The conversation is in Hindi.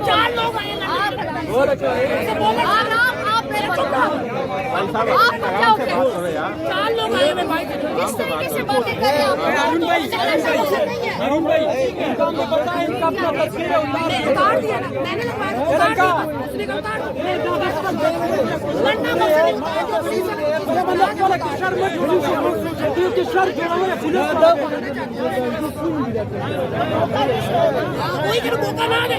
चार लोग आए ना चार लोग आए हैं भाई, किस तरीके से बातें कर रहे हैं आप? मैंने उतार दिया ना, मैंने कोई मौका ना दे।